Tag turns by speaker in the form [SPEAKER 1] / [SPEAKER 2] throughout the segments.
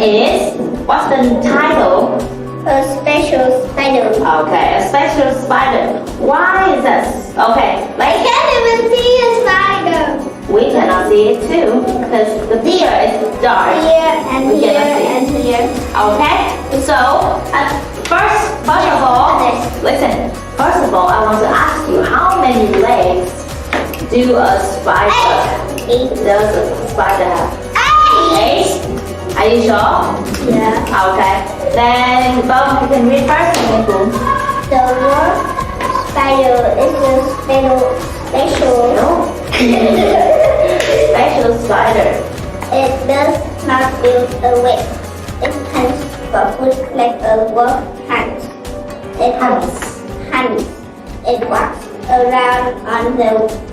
[SPEAKER 1] is, what's the title?
[SPEAKER 2] A special spider.
[SPEAKER 1] Okay, a special spider. Why is that? Okay,
[SPEAKER 2] I
[SPEAKER 1] like
[SPEAKER 2] can't even see a spider.
[SPEAKER 1] we cannot see it too because the ear is dark.
[SPEAKER 2] Here and
[SPEAKER 1] We
[SPEAKER 2] here
[SPEAKER 1] cannot see.
[SPEAKER 2] and here.
[SPEAKER 1] Okay, so first of all, listen. First of all, I want to ask you, how many legs do a spider? Does a spider have? 8. Are you sure?
[SPEAKER 2] Yeah.
[SPEAKER 1] Okay. Then, Bob, you can read first.
[SPEAKER 2] The word spider is a special.
[SPEAKER 1] Special spider.
[SPEAKER 2] It does not build a web. It hunts for food like a wolf hunts. It hunts. It walks around on the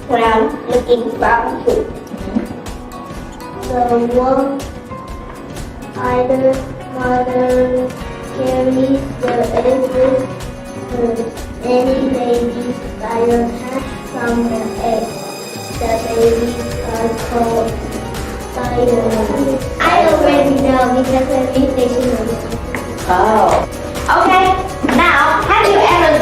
[SPEAKER 2] ground looking for food. The wolf spider mother carries the eggs. Any baby spider hatch from the egg. The babies are called spiders. I already know because I read dictionary.
[SPEAKER 1] Oh. Okay. Now, have you ever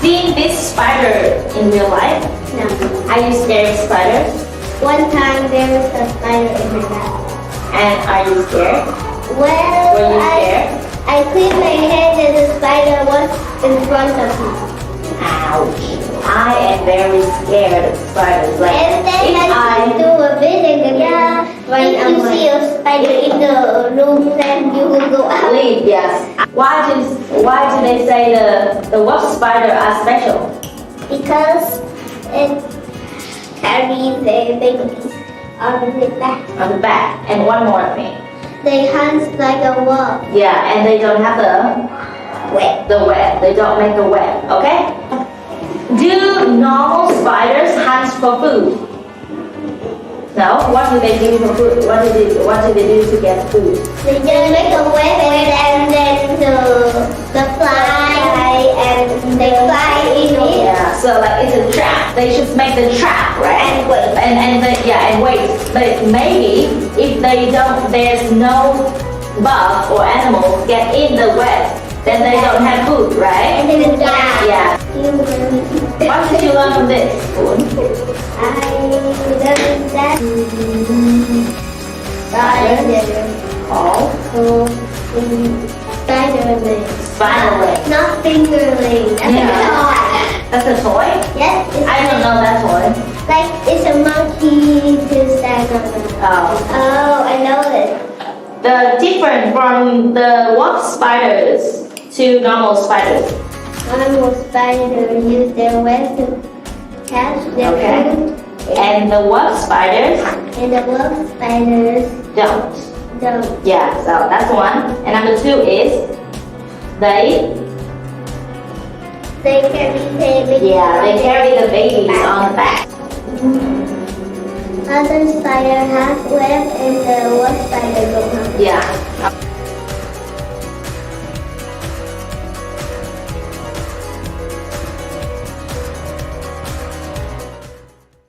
[SPEAKER 1] seen this spider in real life?
[SPEAKER 2] No.
[SPEAKER 1] Are you scared of spiders?
[SPEAKER 2] One time there was a spider in my lap.
[SPEAKER 1] And are you scared?
[SPEAKER 2] Well,
[SPEAKER 1] Were you scared?
[SPEAKER 2] I cleaned my hand and the spider was in front of me.
[SPEAKER 1] Ouch. I am very scared of spiders. Like,
[SPEAKER 2] And then I do a bit and then when you see a spider in the room, then you will go out.
[SPEAKER 1] leave, yes. Why do they say the wolf spider are special?
[SPEAKER 2] Because it carries the babies on the back.
[SPEAKER 1] On the back. And one more thing.
[SPEAKER 2] They hunt like a wolf.
[SPEAKER 1] Yeah, and they don't have the web. They don't make a web. Okay? Do normal spiders hunt for food? No. What do they do for food? What do they do to get food?
[SPEAKER 2] They just make a web and then the fly and they fly in it.
[SPEAKER 1] Yeah. So like it's a trap. They should make the trap, right?
[SPEAKER 2] And wait.
[SPEAKER 1] And wait. But maybe if there's no bug or animals get in the web, then they don't have food, right?
[SPEAKER 2] And then die.
[SPEAKER 1] Yeah. What did you learn from this?
[SPEAKER 2] I learned that spider
[SPEAKER 1] Called
[SPEAKER 2] spider legs.
[SPEAKER 1] spider leg.
[SPEAKER 2] Not fingerling.
[SPEAKER 1] That's a toy?
[SPEAKER 2] Yes, it's
[SPEAKER 1] I don't know that toy.
[SPEAKER 2] like it's a monkey to stand on it. Oh, I know it.
[SPEAKER 1] The different from the wolf spiders to normal spiders.
[SPEAKER 2] Normal spiders use their web to catch their
[SPEAKER 1] Okay.
[SPEAKER 2] food,
[SPEAKER 1] And the wolf spiders
[SPEAKER 2] and the wolf spiders
[SPEAKER 1] don't.
[SPEAKER 2] don't.
[SPEAKER 1] Yeah, so that's one. And number 2 is they
[SPEAKER 2] carry their babies.
[SPEAKER 1] they carry the babies on the back.
[SPEAKER 2] Other spider have web and the wolf spider don't have.
[SPEAKER 1] Yeah.